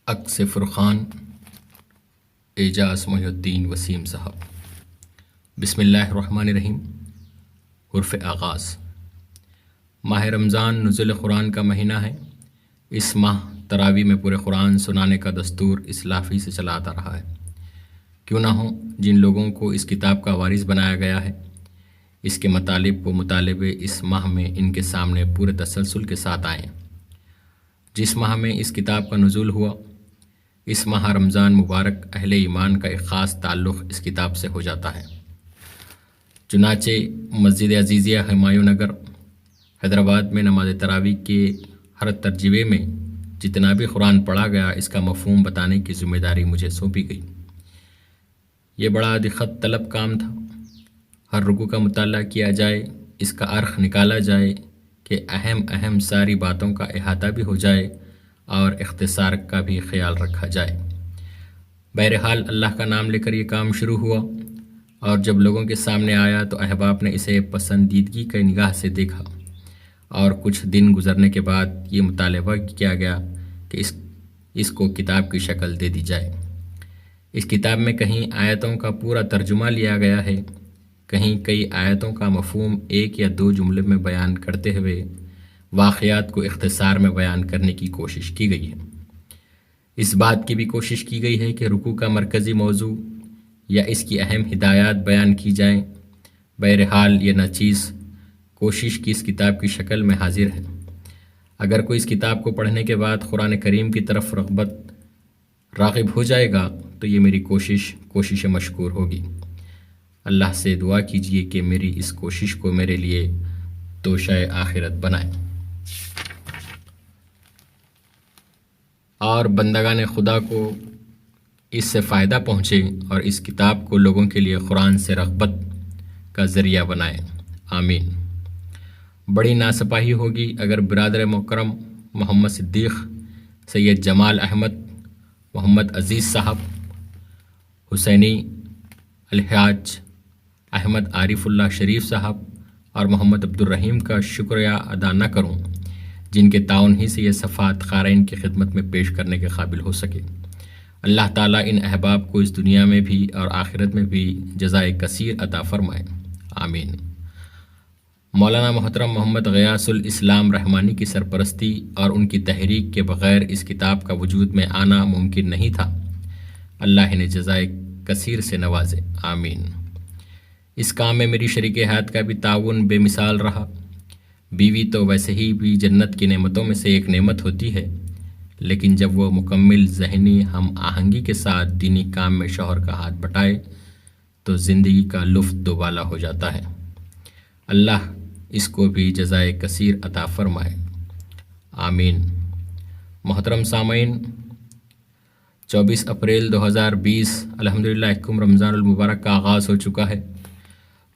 عکس فرقان اعجاز محی الدین وسیم صاحب۔ بسم اللہ الرحمن الرحیم۔ حرف آغاز۔ ماہ رمضان نزول قرآن کا مہینہ ہے۔ اس ماہ تراویح میں پورے قرآن سنانے کا دستور اسلافی سے چلا آتا رہا ہے۔ کیوں نہ ہو جن لوگوں کو اس کتاب کا وارث بنایا گیا ہے، اس کے مطالب و مطالبے اس ماہ میں ان کے سامنے پورے تسلسل کے ساتھ آئیں۔ جس ماہ میں اس کتاب کا نزول ہوا، اس ماہ رمضان مبارک اہل ایمان کا ایک خاص تعلق اس کتاب سے ہو جاتا ہے۔ چنانچہ مسجد عزیزیہ ہمایوں نگر حیدرآباد میں نماز تراویح کے ہر ترجمے میں جتنا بھی قرآن پڑھا گیا، اس کا مفہوم بتانے کی ذمہ داری مجھے سونپی گئی۔ یہ بڑا دقت طلب کام تھا۔ ہر رکوع کا مطالعہ کیا جائے، اس کا عرق نکالا جائے کہ اہم ساری باتوں کا احاطہ بھی ہو جائے اور اختصار کا بھی خیال رکھا جائے۔ بہرحال اللہ کا نام لے کر یہ کام شروع ہوا، اور جب لوگوں کے سامنے آیا تو احباب نے اسے پسندیدگی کی نگاہ سے دیکھا، اور کچھ دن گزرنے کے بعد یہ مطالبہ کیا گیا کہ اس کو کتاب کی شکل دے دی جائے۔ اس کتاب میں کہیں آیتوں کا پورا ترجمہ لیا گیا ہے، کہیں کئی آیتوں کا مفہوم ایک یا دو جملے میں بیان کرتے ہوئے واقعات کو اختصار میں بیان کرنے کی کوشش کی گئی ہے۔ اس بات کی بھی کوشش کی گئی ہے کہ رکوع کا مرکزی موضوع یا اس کی اہم ہدایات بیان کی جائیں۔ بہرحال یہ ناچیز کوشش کی اس کتاب کی شکل میں حاضر ہے۔ اگر کوئی اس کتاب کو پڑھنے کے بعد قرآن کریم کی طرف راغب ہو جائے گا تو یہ میری کوشش مشکور ہوگی۔ اللہ سے دعا کیجیے کہ میری اس کوشش کو میرے لیے توشہ آخرت بنائے، اور بندگان خدا کو اس سے فائدہ پہنچے اور اس کتاب کو لوگوں کے لیے قرآن سے رغبت کا ذریعہ بنائے۔ آمین۔ بڑی ناسپاہی ہوگی اگر برادر مکرم محمد صدیق، سید جمال احمد، محمد عزیز صاحب، حسینی الحاج احمد عارف اللہ شریف صاحب اور محمد عبدالرحیم کا شکریہ ادا نہ کروں، جن کے تعاون ہی سے یہ صفحات قارئین کی خدمت میں پیش کرنے کے قابل ہو سکے۔ اللہ تعالیٰ ان احباب کو اس دنیا میں بھی اور آخرت میں بھی جزائے کثیر عطا فرمائے۔ آمین۔ مولانا محترم محمد غیاث الاسلام رحمانی کی سرپرستی اور ان کی تحریک کے بغیر اس کتاب کا وجود میں آنا ممکن نہیں تھا۔ اللہ نے جزائے کثیر سے نوازے۔ آمین۔ اس کام میں میری شریک حیات کا بھی تعاون بے مثال رہا۔ بیوی تو ویسے ہی بھی جنت کی نعمتوں میں سے ایک نعمت ہوتی ہے، لیکن جب وہ مکمل ذہنی ہم آہنگی کے ساتھ دینی کام میں شوہر کا ہاتھ بٹائے تو زندگی کا لطف دوبالا ہو جاتا ہے۔ اللہ اس کو بھی جزائے کثیر عطا فرمائے۔ آمین۔ محترم سامعین، 24 اپریل 2020 الحمدللہ یکم رمضان المبارک کا آغاز ہو چکا ہے۔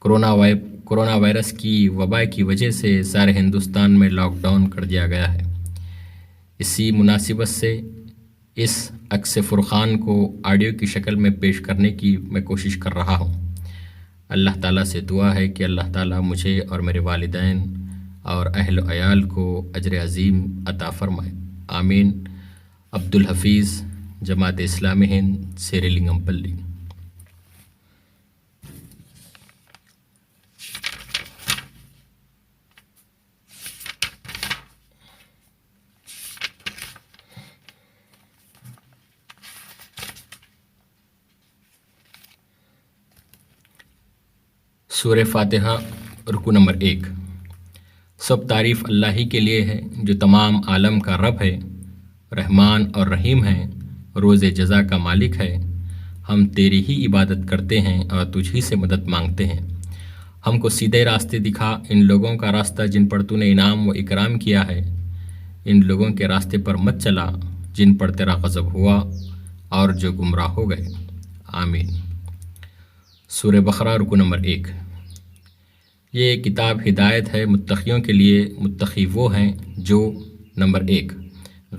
کرونا وائرس کی وبا کی وجہ سے سارے ہندوستان میں لاک ڈاؤن کر دیا گیا ہے۔ اسی مناسبت سے اس عکس فرقان کو آڈیو کی شکل میں پیش کرنے کی میں کوشش کر رہا ہوں۔ اللہ تعالیٰ سے دعا ہے کہ اللہ تعالیٰ مجھے اور میرے والدین اور اہل و عیال کو اجر عظیم عطا فرمائے۔ آمین۔ عبدالحفیظ، جماعت اسلامی ہند، سیریلنگم پلی۔ سورہ فاتحہ، رکوع نمبر 1۔ سب تعریف اللہ ہی کے لیے ہے جو تمام عالم کا رب ہے، رحمان اور رحیم ہے، روز جزا کا مالک ہے۔ ہم تیری ہی عبادت کرتے ہیں اور تجھ ہی سے مدد مانگتے ہیں۔ ہم کو سیدھے راستے دکھا، ان لوگوں کا راستہ جن پر تو نے انعام و اکرام کیا ہے۔ ان لوگوں کے راستے پر مت چلا جن پر تیرا غضب ہوا اور جو گمراہ ہو گئے۔ آمین۔ سورہ بقرہ، رکوع نمبر 1۔ یہ کتاب ہدایت ہے متقیوں کے لیے۔ متقی وہ ہیں جو نمبر 1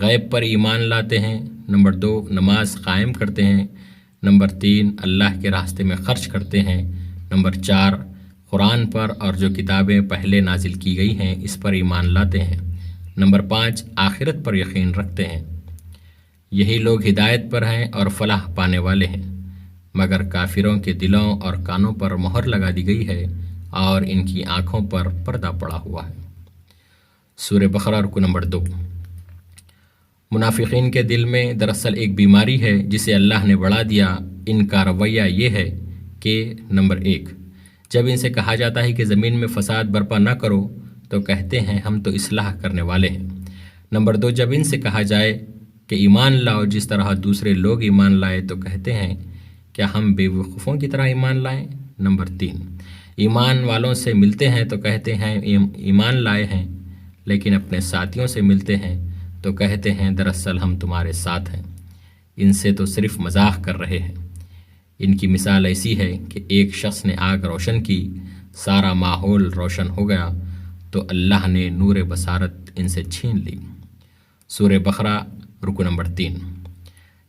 غیب پر ایمان لاتے ہیں، نمبر 2 نماز قائم کرتے ہیں، نمبر 3 اللہ کے راستے میں خرچ کرتے ہیں، نمبر 4 قرآن پر اور جو کتابیں پہلے نازل کی گئی ہیں اس پر ایمان لاتے ہیں، نمبر 5 آخرت پر یقین رکھتے ہیں۔ یہی لوگ ہدایت پر ہیں اور فلاح پانے والے ہیں، مگر کافروں کے دلوں اور کانوں پر مہر لگا دی گئی ہے اور ان کی آنکھوں پر پردہ پڑا ہوا ہے۔ سورہ بقرہ رکو نمبر 2۔ منافقین کے دل میں دراصل ایک بیماری ہے جسے اللہ نے بڑھا دیا۔ ان کا رویہ یہ ہے کہ نمبر 1، جب ان سے کہا جاتا ہے کہ زمین میں فساد برپا نہ کرو تو کہتے ہیں ہم تو اصلاح کرنے والے ہیں۔ نمبر 2، جب ان سے کہا جائے کہ ایمان لاؤ جس طرح دوسرے لوگ ایمان لائے تو کہتے ہیں کیا ہم بے وقوفوں کی طرح ایمان لائیں۔ نمبر 3، ایمان والوں سے ملتے ہیں تو کہتے ہیں ایمان لائے ہیں، لیکن اپنے ساتھیوں سے ملتے ہیں تو کہتے ہیں دراصل ہم تمہارے ساتھ ہیں، ان سے تو صرف مذاق کر رہے ہیں۔ ان کی مثال ایسی ہے کہ ایک شخص نے آگ روشن کی، سارا ماحول روشن ہو گیا تو اللہ نے نور بصارت ان سے چھین لی۔ سورہ بقرہ رکو نمبر 3۔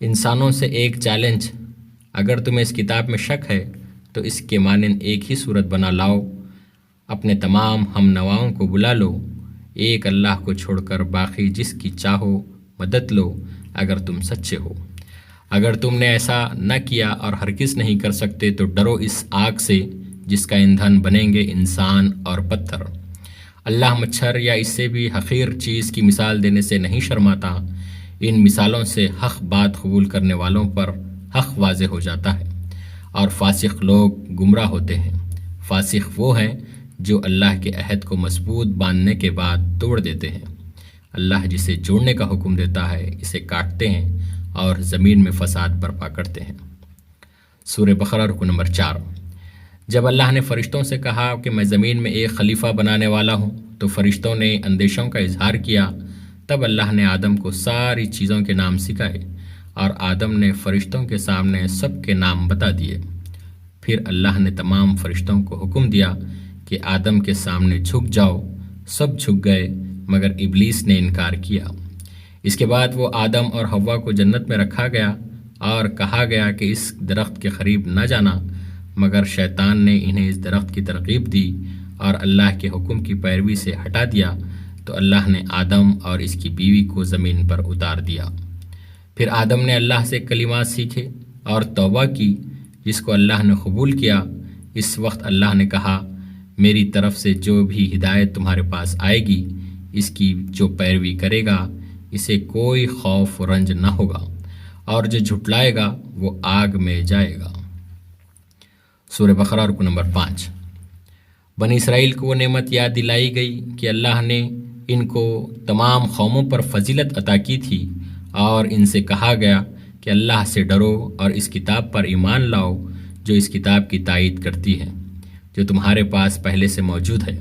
انسانوں سے ایک چیلنج، اگر تمہیں اس کتاب میں شک ہے تو اس کے مانند ایک ہی صورت بنا لاؤ، اپنے تمام ہم نواؤں کو بلا لو، ایک اللہ کو چھوڑ کر باقی جس کی چاہو مدد لو اگر تم سچے ہو۔ اگر تم نے ایسا نہ کیا اور ہرگز نہیں کر سکتے تو ڈرو اس آگ سے جس کا ایندھن بنیں گے انسان اور پتھر۔ اللہ مچھر یا اس سے بھی حقیر چیز کی مثال دینے سے نہیں شرماتا۔ ان مثالوں سے حق بات قبول کرنے والوں پر حق واضح ہو جاتا ہے اور فاسق لوگ گمراہ ہوتے ہیں۔ فاسق وہ ہیں جو اللہ کے عہد کو مضبوط باندھنے کے بعد توڑ دیتے ہیں۔ اللہ جسے جوڑنے کا حکم دیتا ہے اسے کاٹتے ہیں اور زمین میں فساد برپا کرتے ہیں۔ سورہ بقرہ رکو نمبر 4۔ جب اللہ نے فرشتوں سے کہا کہ میں زمین میں ایک خلیفہ بنانے والا ہوں تو فرشتوں نے اندیشوں کا اظہار کیا۔ تب اللہ نے آدم کو ساری چیزوں کے نام سکھائے اور آدم نے فرشتوں کے سامنے سب کے نام بتا دیے۔ پھر اللہ نے تمام فرشتوں کو حکم دیا کہ آدم کے سامنے جھک جاؤ۔ سب جھک گئے مگر ابلیس نے انکار کیا۔ اس کے بعد وہ آدم اور حوا کو جنت میں رکھا گیا اور کہا گیا کہ اس درخت کے قریب نہ جانا، مگر شیطان نے انہیں اس درخت کی ترغیب دی اور اللہ کے حکم کی پیروی سے ہٹا دیا تو اللہ نے آدم اور اس کی بیوی کو زمین پر اتار دیا۔ پھر آدم نے اللہ سے کلمات سیکھے اور توبہ کی جس کو اللہ نے قبول کیا۔ اس وقت اللہ نے کہا میری طرف سے جو بھی ہدایت تمہارے پاس آئے گی اس کی جو پیروی کرے گا اسے کوئی خوف و رنج نہ ہوگا، اور جو جھٹلائے گا وہ آگ میں جائے گا۔ سورہ بقرہ رکو نمبر 5۔ بنی اسرائیل کو وہ نعمت یاد دلائی گئی کہ اللہ نے ان کو تمام قوموں پر فضیلت عطا کی تھی، اور ان سے کہا گیا کہ اللہ سے ڈرو اور اس کتاب پر ایمان لاؤ جو اس کتاب کی تائید کرتی ہے جو تمہارے پاس پہلے سے موجود ہے۔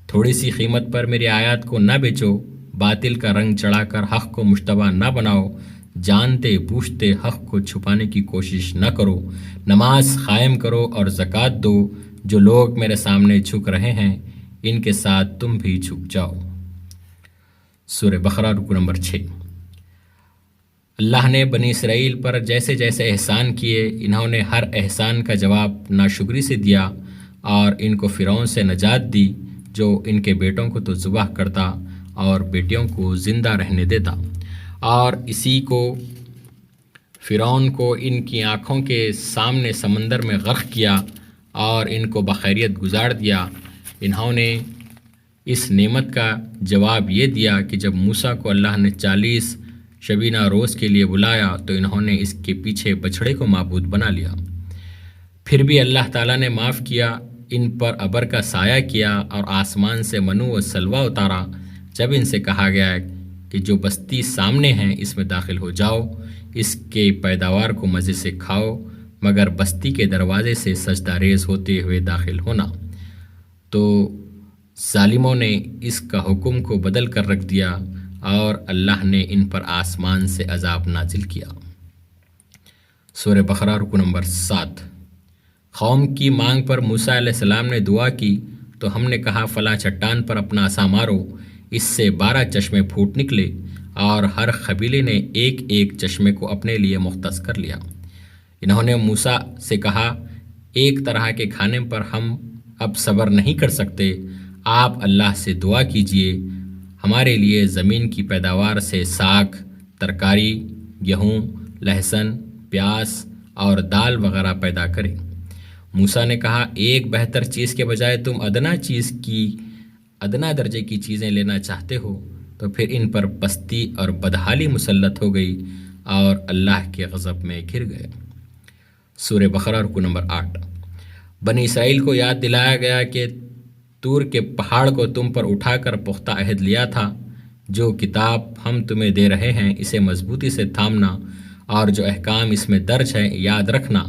تھوڑی سی قیمت پر میری آیات کو نہ بیچو، باطل کا رنگ چڑھا کر حق کو مشتبہ نہ بناؤ، جانتے بوجھتے حق کو چھپانے کی کوشش نہ کرو، نماز قائم کرو اور زکوٰۃ دو، جو لوگ میرے سامنے جھک رہے ہیں ان کے ساتھ تم بھی جھک جاؤ۔ سورہ بقرہ رکو نمبر 6۔ اللہ نے بنی اسرائیل پر جیسے جیسے احسان کیے انہوں نے ہر احسان کا جواب ناشکری سے دیا، اور ان کو فرعون سے نجات دی جو ان کے بیٹوں کو تو ذبح کرتا اور بیٹیوں کو زندہ رہنے دیتا، اور اسی کو فرعون کو ان کی آنکھوں کے سامنے سمندر میں غرق کیا اور ان کو بخیریت گزار دیا۔ انہوں نے اس نعمت کا جواب یہ دیا کہ جب موسیٰ کو اللہ نے 40 شبینہ روز کے لیے بلایا تو انہوں نے اس کے پیچھے بچھڑے کو معبود بنا لیا۔ پھر بھی اللہ تعالیٰ نے معاف کیا، ان پر ابر کا سایہ کیا اور آسمان سے منو و سلوہ اتارا۔ جب ان سے کہا گیا کہ جو بستی سامنے ہے اس میں داخل ہو جاؤ، اس کے پیداوار کو مزے سے کھاؤ، مگر بستی کے دروازے سے سجدہ ریز ہوتے ہوئے داخل ہونا، تو ظالموں نے اس کا حکم کو بدل کر رکھ دیا اور اللہ نے ان پر آسمان سے عذاب نازل کیا۔ سورہ بقرہ رکو نمبر 7۔ قوم کی مانگ پر موسیٰ علیہ السلام نے دعا کی تو ہم نے کہا فلاں چٹان پر اپنا عصا مارو، اس سے 12 چشمے پھوٹ نکلے اور ہر قبیلے نے ایک ایک چشمے کو اپنے لیے مختص کر لیا۔ انہوں نے موسیٰ سے کہا ایک طرح کے کھانے پر ہم اب صبر نہیں کر سکتے، آپ اللہ سے دعا کیجئے ہمارے لیے زمین کی پیداوار سے ساگ، ترکاری گیہوں، لہسن، پیاز اور دال وغیرہ پیدا کرے۔ موسیٰ نے کہا، ایک بہتر چیز کے بجائے تم ادنا درجے کی چیزیں لینا چاہتے ہو، تو پھر ان پر پستی اور بدحالی مسلط ہو گئی اور اللہ کے غضب میں گر گئے۔ سورہ بقرہ رکوع نمبر 8۔ بنی اسرائیل کو یاد دلایا گیا کہ طور کے پہاڑ کو تم پر اٹھا کر پختہ عہد لیا تھا۔ جو کتاب ہم تمہیں دے رہے ہیں اسے مضبوطی سے تھامنا اور جو احکام اس میں درج ہیں یاد رکھنا۔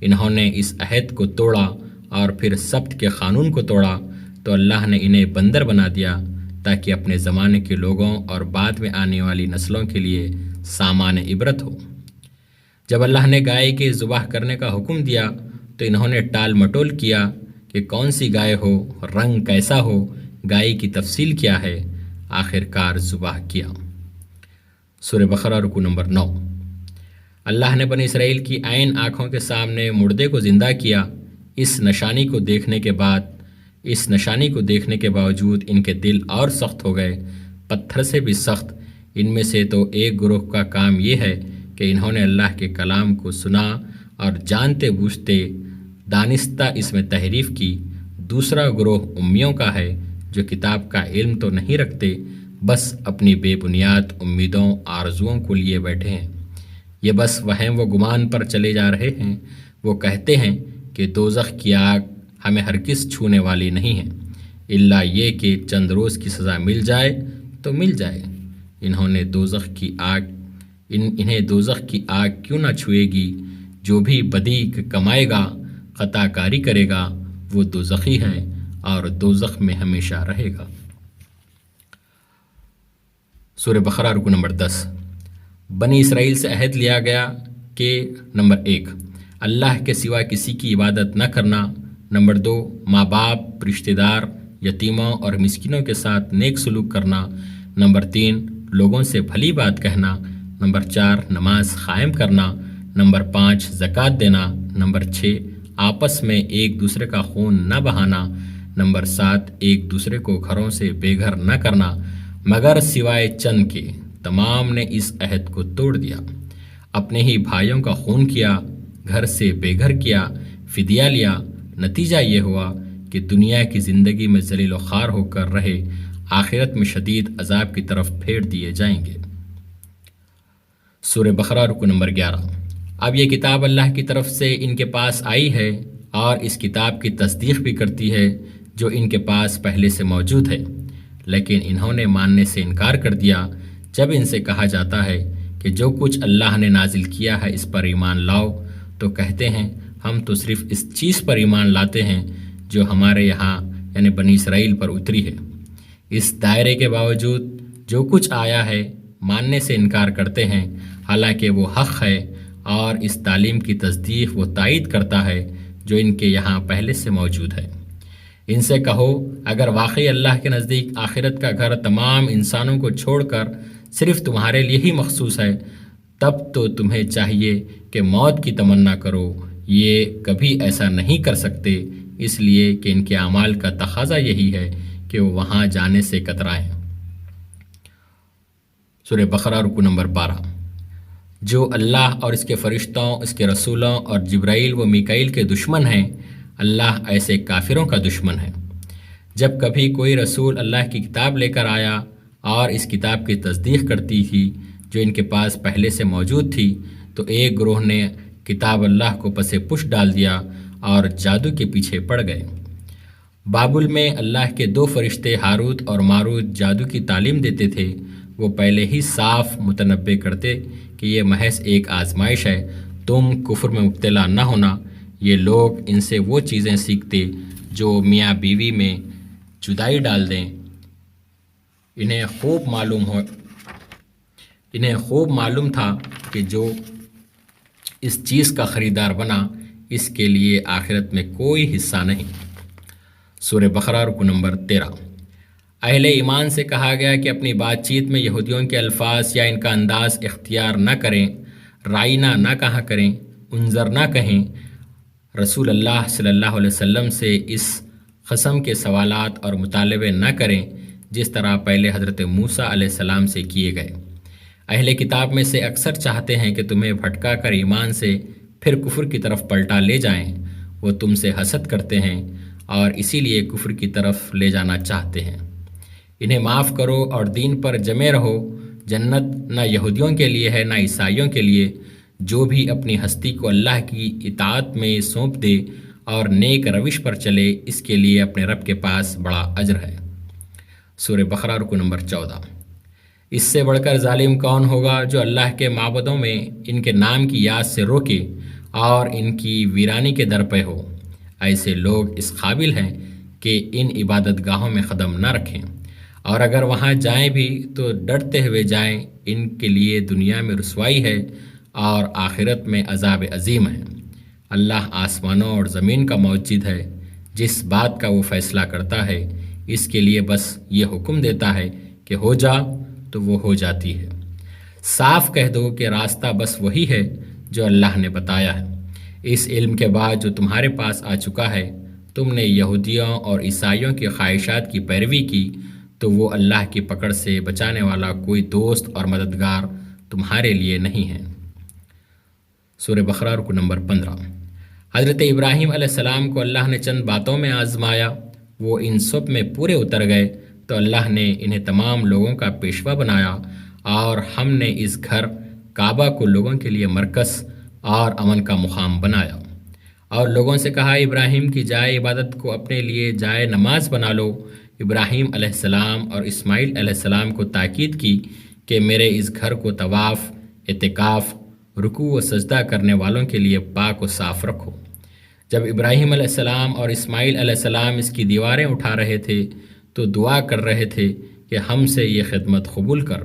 انہوں نے اس عہد کو توڑا اور پھر سبت کے قانون کو توڑا، تو اللہ نے انہیں بندر بنا دیا تاکہ اپنے زمانے کے لوگوں اور بعد میں آنے والی نسلوں کے لیے سامان عبرت ہو۔ جب اللہ نے گائے کے ذبح کرنے کا حکم دیا تو انہوں نے ٹال مٹول کیا کہ کون سی گائے ہو، رنگ کیسا ہو، گائے کی تفصیل کیا ہے، آخر کار ذبح کیا۔ سورہ بقرہ رکوع نمبر 9۔ اللہ نے بنی اسرائیل کی عین آنکھوں کے سامنے مردے کو زندہ کیا۔ اس نشانی کو دیکھنے کے باوجود ان کے دل اور سخت ہو گئے، پتھر سے بھی سخت۔ ان میں سے تو ایک گروہ کا کام یہ ہے کہ انہوں نے اللہ کے کلام کو سنا اور جانتے بوجھتے دانستہ اس میں تحریف کی۔ دوسرا گروہ امیوں کا ہے جو کتاب کا علم تو نہیں رکھتے، بس اپنی بے بنیاد امیدوں آرزوؤں کو لیے بیٹھے ہیں۔ یہ بس وہم و گمان پر چلے جا رہے ہیں۔ وہ کہتے ہیں کہ دوزخ کی آگ ہمیں ہرگز چھونے والی نہیں ہے، الا یہ کہ چند روز کی سزا مل جائے تو مل جائے۔ انہیں دوزخ کی آگ کیوں نہ چھوئے گی؟ جو بھی بدی کمائے گا، خطا کاری کرے گا، وہ دوزخی ہے اور دوزخ میں ہمیشہ رہے گا۔ سورہ بقرہ رکوع نمبر 10۔ بنی اسرائیل سے عہد لیا گیا کہ نمبر 1، اللہ کے سوا کسی کی عبادت نہ کرنا۔ نمبر 2، ماں باپ، رشتہ دار، یتیموں اور مسکینوں کے ساتھ نیک سلوک کرنا۔ نمبر 3، لوگوں سے بھلی بات کہنا۔ نمبر 4، نماز قائم کرنا۔ نمبر 5، زکوٰۃ دینا۔ نمبر 6، آپس میں ایک دوسرے کا خون نہ بہانا۔ نمبر 7، ایک دوسرے کو گھروں سے بے گھر نہ کرنا، مگر سوائے چند کے۔ تمام نے اس عہد کو توڑ دیا، اپنے ہی بھائیوں کا خون کیا، گھر سے بے گھر کیا، فدیہ لیا۔ نتیجہ یہ ہوا کہ دنیا کی زندگی میں ذلیل و خوار ہو کر رہے، آخرت میں شدید عذاب کی طرف پھیر دیے جائیں گے۔ سورہ بقرہ رکوع نمبر 11۔ اب یہ کتاب اللہ کی طرف سے ان کے پاس آئی ہے اور اس کتاب کی تصدیق بھی کرتی ہے جو ان کے پاس پہلے سے موجود ہے، لیکن انہوں نے ماننے سے انکار کر دیا۔ جب ان سے کہا جاتا ہے کہ جو کچھ اللہ نے نازل کیا ہے اس پر ایمان لاؤ، تو کہتے ہیں ہم تو صرف اس چیز پر ایمان لاتے ہیں جو ہمارے یہاں یعنی بنی اسرائیل پر اتری ہے۔ اس دائرے کے باوجود جو کچھ آیا ہے ماننے سے انکار کرتے ہیں، حالانکہ وہ حق ہے، اور اس تعلیم کی تصدیق وہ تائید کرتا ہے جو ان کے یہاں پہلے سے موجود ہے۔ ان سے کہو، اگر واقعی اللہ کے نزدیک آخرت کا گھر تمام انسانوں کو چھوڑ کر صرف تمہارے لیے ہی مخصوص ہے، تب تو تمہیں چاہیے کہ موت کی تمنا کرو۔ یہ کبھی ایسا نہیں کر سکتے، اس لیے کہ ان کے اعمال کا تقاضا یہی ہے کہ وہ وہاں جانے سے کترائیں۔ سورہ بقرہ رکوع نمبر 12۔ جو اللہ اور اس کے فرشتوں، اس کے رسولوں اور جبرائیل و میکائیل کے دشمن ہیں، اللہ ایسے کافروں کا دشمن ہے۔ جب کبھی کوئی رسول اللہ کی کتاب لے کر آیا اور اس کتاب کی تصدیق کرتی تھی جو ان کے پاس پہلے سے موجود تھی، تو ایک گروہ نے کتاب اللہ کو پس پش ڈال دیا اور جادو کے پیچھے پڑ گئے۔ بابل میں اللہ کے 2 فرشتے ہاروت اور ماروت جادو کی تعلیم دیتے تھے۔ وہ پہلے ہی صاف متنبع کرتے کہ یہ محض ایک آزمائش ہے، تم کفر میں مبتلا نہ ہونا۔ یہ لوگ ان سے وہ چیزیں سیکھتے جو میاں بیوی میں جدائی ڈال دیں۔ انہیں خوب معلوم تھا کہ جو اس چیز کا خریدار بنا، اس کے لیے آخرت میں کوئی حصہ نہیں۔ سورہ بقرہ رکوع نمبر 13۔ اہل ایمان سے کہا گیا کہ اپنی بات چیت میں یہودیوں کے الفاظ یا ان کا انداز اختیار نہ کریں، رائنا نہ کہا کریں، انظر نہ کہیں۔ رسول اللہ صلی اللہ علیہ وسلم سے اس قسم کے سوالات اور مطالبے نہ کریں جس طرح پہلے حضرت موسیٰ علیہ السلام سے کیے گئے۔ اہل کتاب میں سے اکثر چاہتے ہیں کہ تمہیں بھٹکا کر ایمان سے پھر کفر کی طرف پلٹا لے جائیں۔ وہ تم سے حسد کرتے ہیں اور اسی لیے کفر کی طرف لے جانا چاہتے ہیں۔ انہیں معاف کرو اور دین پر جمے رہو۔ جنت نہ یہودیوں کے لیے ہے نہ عیسائیوں کے لیے۔ جو بھی اپنی ہستی کو اللہ کی اطاعت میں سونپ دے اور نیک روش پر چلے، اس کے لیے اپنے رب کے پاس بڑا اجر ہے۔ سورہ بقرہ رکو نمبر 14۔ اس سے بڑھ کر ظالم کون ہوگا جو اللہ کے معبدوں میں ان کے نام کی یاد سے روکے اور ان کی ویرانی کے در پہ ہو۔ ایسے لوگ اس قابل ہیں کہ ان عبادت گاہوں میں قدم نہ رکھیں، اور اگر وہاں جائیں بھی تو ڈرتے ہوئے جائیں۔ ان کے لیے دنیا میں رسوائی ہے اور آخرت میں عذاب عظیم ہے۔ اللہ آسمانوں اور زمین کا موجد ہے۔ جس بات کا وہ فیصلہ کرتا ہے اس کے لیے بس یہ حکم دیتا ہے کہ ہو جا تو وہ ہو جاتی ہے۔ صاف کہہ دو کہ راستہ بس وہی ہے جو اللہ نے بتایا ہے۔ اس علم کے بعد جو تمہارے پاس آ چکا ہے، تم نے یہودیوں اور عیسائیوں کی خواہشات کی پیروی کی، تو وہ اللہ کی پکڑ سے بچانے والا کوئی دوست اور مددگار تمہارے لیے نہیں ہے۔ سورہ بقرہ رکو نمبر 15۔ حضرت ابراہیم علیہ السلام کو اللہ نے چند باتوں میں آزمایا۔ وہ ان سب میں پورے اتر گئے تو اللہ نے انہیں تمام لوگوں کا پیشوا بنایا، اور ہم نے اس گھر کعبہ کو لوگوں کے لیے مرکز اور امن کا مقام بنایا، اور لوگوں سے کہا ابراہیم کی جائے عبادت کو اپنے لیے جائے نماز بنا لو۔ ابراہیم علیہ السلام اور اسماعیل علیہ السلام کو تاکید کی کہ میرے اس گھر کو طواف، اعتکاف، رکوع و سجدہ کرنے والوں کے لیے پاک و صاف رکھو۔ جب ابراہیم علیہ السلام اور اسماعیل علیہ السلام اس کی دیواریں اٹھا رہے تھے تو دعا کر رہے تھے کہ ہم سے یہ خدمت قبول کر،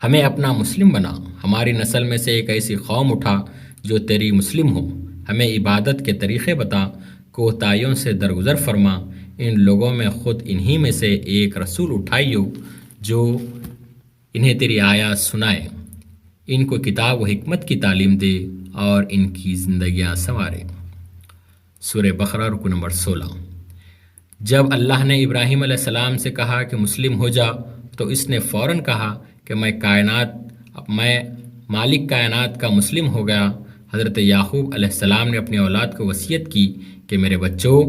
ہمیں اپنا مسلم بنا۔ ہماری نسل میں سے ایک ایسی قوم اٹھا جو تیری مسلم ہو، ہمیں عبادت کے طریقے بتا، کوتاہیوں سے درگزر فرما۔ ان لوگوں میں خود انہی میں سے ایک رسول اٹھائیو جو انہیں تیری آیات سنائے، ان کو کتاب و حکمت کی تعلیم دے اور ان کی زندگیاں سنوارے۔ سورہ بقرہ رکو نمبر 16۔ جب اللہ نے ابراہیم علیہ السلام سے کہا کہ مسلم ہو جا تو اس نے فوراً کہا کہ میں مالک کائنات کا مسلم ہو گیا۔ حضرت یعقوب علیہ السلام نے اپنی اولاد کو وصیت کی کہ میرے بچوں،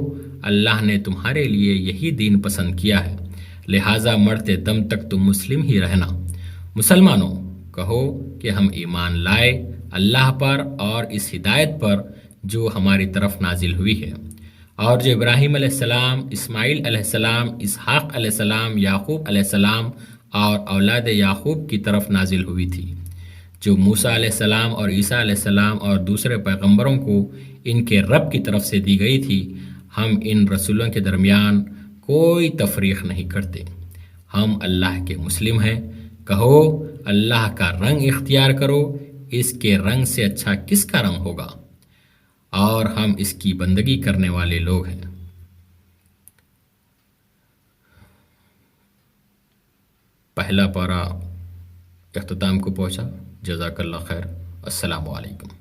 اللہ نے تمہارے لیے یہی دین پسند کیا ہے، لہٰذا مرتے دم تک تم مسلم ہی رہنا۔ مسلمانوں، کہو کہ ہم ایمان لائے اللہ پر اور اس ہدایت پر جو ہماری طرف نازل ہوئی ہے، اور جو ابراہیم علیہ السلام، اسماعیل علیہ السلام، اسحاق علیہ السلام، یعقوب علیہ السلام اور اولاد یعقوب کی طرف نازل ہوئی تھی، جو موسیٰ علیہ السلام اور عیسیٰ علیہ السلام اور دوسرے پیغمبروں کو ان کے رب کی طرف سے دی گئی تھی۔ ہم ان رسولوں کے درمیان کوئی تفریق نہیں کرتے۔ ہم اللہ کے مسلم ہیں۔ کہو اللہ کا رنگ اختیار کرو، اس کے رنگ سے اچھا کس کا رنگ ہوگا، اور ہم اس کی بندگی کرنے والے لوگ ہیں۔ پہلا پارہ اختتام کو پہنچا۔ جزاک اللہ خیر۔ السلام علیکم۔